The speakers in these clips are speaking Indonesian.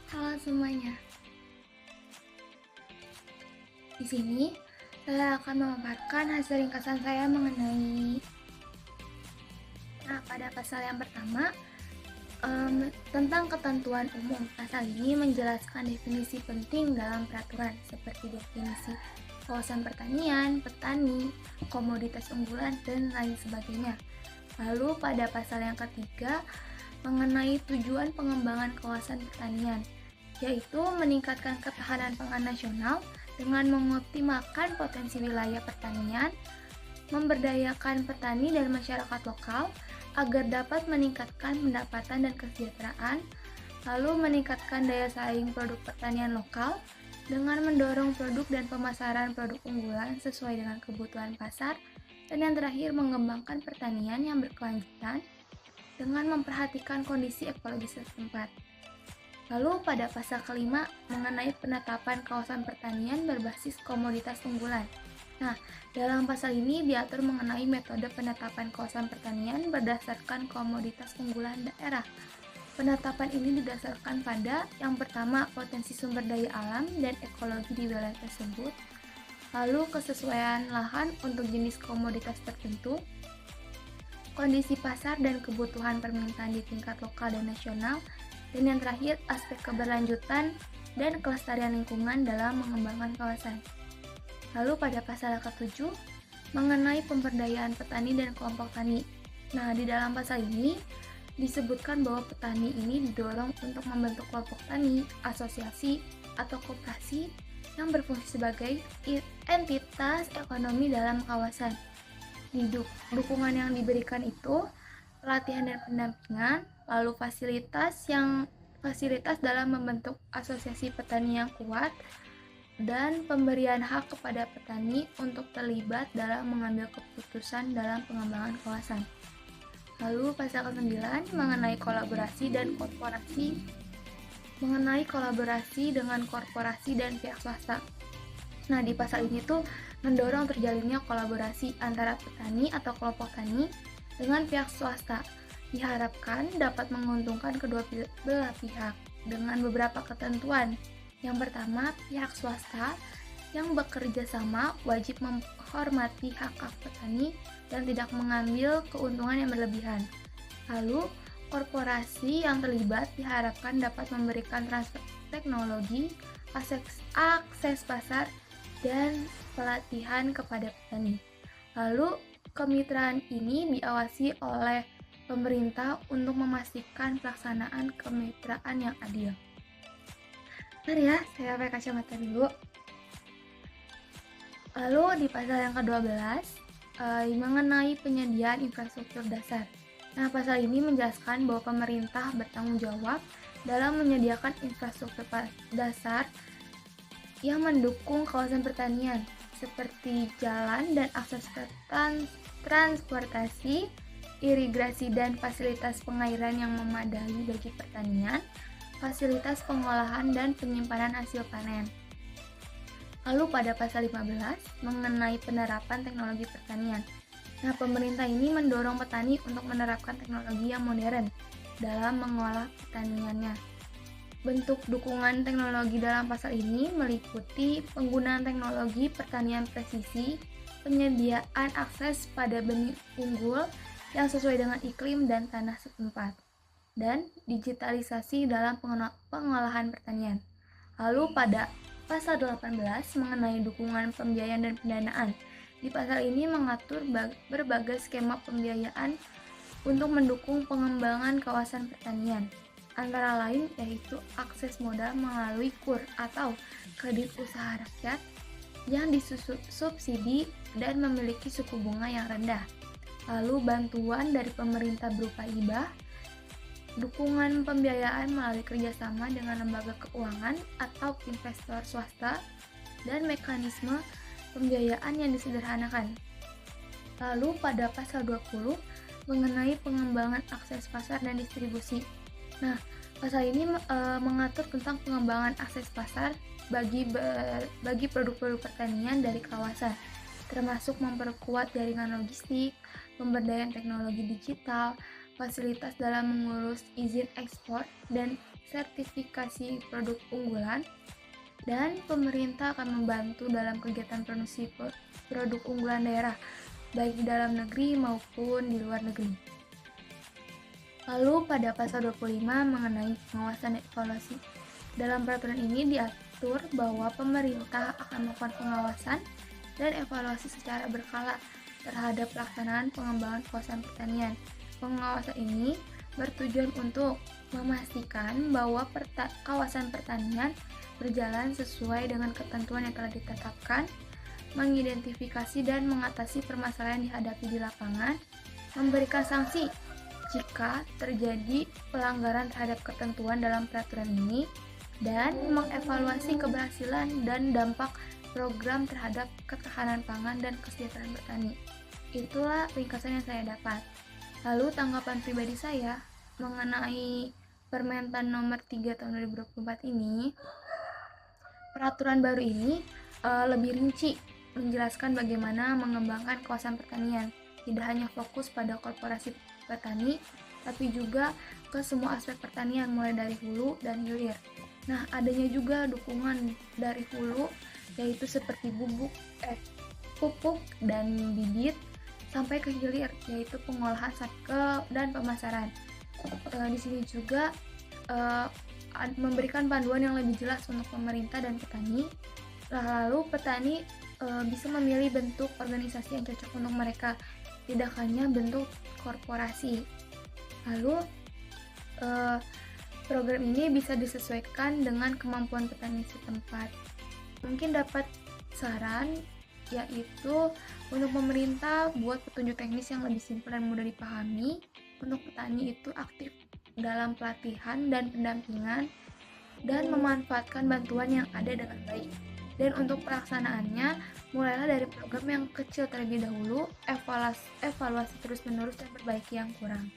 Halo semuanya. Di sini saya akan memaparkan hasil ringkasan saya mengenai pada pasal yang pertama tentang ketentuan umum. Pasal ini menjelaskan definisi penting dalam peraturan seperti definisi kawasan pertanian, petani, komoditas unggulan, dan lain sebagainya. Lalu pada pasal yang ketiga mengenai tujuan pengembangan kawasan pertanian, yaitu meningkatkan ketahanan pangan nasional dengan mengoptimalkan potensi wilayah pertanian, memberdayakan petani dan masyarakat lokal agar dapat meningkatkan pendapatan dan kesejahteraan, lalu meningkatkan daya saing produk pertanian lokal dengan mendorong produk dan pemasaran produk unggulan sesuai dengan kebutuhan pasar, dan yang terakhir mengembangkan pertanian yang berkelanjutan dengan memperhatikan kondisi ekologis setempat. Lalu pada pasal kelima mengenai penetapan kawasan pertanian berbasis komoditas unggulan. Nah, dalam pasal ini diatur mengenai metode penetapan kawasan pertanian berdasarkan komoditas unggulan daerah. Penetapan ini didasarkan pada yang pertama potensi sumber daya alam dan ekologi di wilayah tersebut, lalu kesesuaian lahan untuk jenis komoditas tertentu, kondisi pasar dan kebutuhan permintaan di tingkat lokal dan nasional, dan yang terakhir aspek keberlanjutan dan kelestarian lingkungan dalam mengembangkan kawasan. Lalu pada pasal ke-7 mengenai pemberdayaan petani dan kelompok tani. Nah, di dalam pasal ini disebutkan bahwa petani ini didorong untuk membentuk kelompok tani, asosiasi, atau koperasi yang berfungsi sebagai entitas ekonomi dalam kawasan. Di dukungan yang diberikan itu pelatihan dan pendampingan, lalu fasilitas dalam membentuk asosiasi petani yang kuat, dan pemberian hak kepada petani untuk terlibat dalam mengambil keputusan dalam pengembangan kawasan. Lalu pasal ke-9 mengenai kolaborasi dengan korporasi dan pihak swasta. Nah, di pasal ini tuh mendorong terjalinnya kolaborasi antara petani atau kelompok tani dengan pihak swasta. Diharapkan dapat menguntungkan kedua belah pihak dengan beberapa ketentuan. Yang pertama, pihak swasta yang bekerja sama wajib menghormati hak-hak petani dan tidak mengambil keuntungan yang berlebihan. Lalu, korporasi yang terlibat diharapkan dapat memberikan transfer teknologi, akses pasar, dan pelatihan kepada petani. Lalu, kemitraan ini diawasi oleh pemerintah untuk memastikan pelaksanaan kemitraan yang adil. Bentar ya, saya pakai kacamata dulu. Lalu di pasal yang ke-12 mengenai penyediaan infrastruktur dasar. Nah, pasal ini menjelaskan bahwa pemerintah bertanggung jawab dalam menyediakan infrastruktur dasar yang mendukung kawasan pertanian seperti jalan dan akses transportasi, irigasi dan fasilitas pengairan yang memadai bagi pertanian, fasilitas pengolahan dan penyimpanan hasil panen. Lalu pada pasal 15 mengenai penerapan teknologi pertanian. Nah, pemerintah ini mendorong petani untuk menerapkan teknologi yang modern dalam mengolah pertaniannya. Bentuk dukungan teknologi dalam pasal ini meliputi penggunaan teknologi pertanian presisi, penyediaan akses pada benih unggul yang sesuai dengan iklim dan tanah setempat, dan digitalisasi dalam pengolahan pertanian. Lalu pada pasal 18 mengenai dukungan pembiayaan dan pendanaan. Di pasal ini mengatur berbagai skema pembiayaan untuk mendukung pengembangan kawasan pertanian. Antara lain yaitu akses modal melalui KUR atau kredit usaha rakyat yang disubsidi dan memiliki suku bunga yang rendah. Lalu bantuan dari pemerintah berupa hibah, dukungan pembiayaan melalui kerjasama dengan lembaga keuangan atau investor swasta, dan mekanisme pembiayaan yang disederhanakan. Lalu pada pasal 20 mengenai pengembangan akses pasar dan distribusi. Nah, pasal ini mengatur tentang pengembangan akses pasar bagi produk-produk pertanian dari kawasan, termasuk memperkuat jaringan logistik, pemberdayaan teknologi digital, fasilitas dalam mengurus izin ekspor, dan sertifikasi produk unggulan, dan pemerintah akan membantu dalam kegiatan produksi produk unggulan daerah, baik di dalam negeri maupun di luar negeri. Lalu pada pasal 25 mengenai pengawasan dan evaluasi. Dalam peraturan ini diatur bahwa pemerintah akan melakukan pengawasan dan evaluasi secara berkala terhadap pelaksanaan pengembangan kawasan pertanian. Pengawasan ini bertujuan untuk memastikan bahwa kawasan pertanian berjalan sesuai dengan ketentuan yang telah ditetapkan, mengidentifikasi dan mengatasi permasalahan yang dihadapi di lapangan, memberikan sanksi jika terjadi pelanggaran terhadap ketentuan dalam peraturan ini, dan mengevaluasi keberhasilan dan dampak program terhadap ketahanan pangan dan kesejahteraan petani. Itulah ringkasan yang saya dapat. Lalu tanggapan pribadi saya mengenai Permentan nomor 3 tahun 2024 ini, peraturan baru ini lebih rinci menjelaskan bagaimana mengembangkan kawasan pertanian, tidak hanya fokus pada korporasi petani, tapi juga ke semua aspek pertanian mulai dari hulu dan hilir. Nah, adanya juga dukungan dari hulu, yaitu seperti pupuk dan bibit, sampai ke hilir, yaitu pengolahan dan pemasaran. Di sini juga memberikan panduan yang lebih jelas untuk pemerintah dan petani. Lalu petani bisa memilih bentuk organisasi yang cocok untuk mereka, tidak hanya bentuk korporasi. Lalu program ini bisa disesuaikan dengan kemampuan petani setempat. Mungkin dapat saran, yaitu untuk pemerintah buat petunjuk teknis yang lebih simpel dan mudah dipahami. Untuk petani itu aktif dalam pelatihan dan pendampingan dan memanfaatkan bantuan yang ada dengan baik. Dan untuk pelaksanaannya, mulailah dari program yang kecil terlebih dahulu, evaluasi terus-menerus dan perbaiki yang kurang.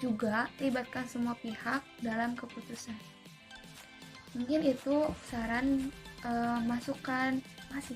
Juga libatkan semua pihak dalam keputusan. Mungkin itu saran, masukan. Masih.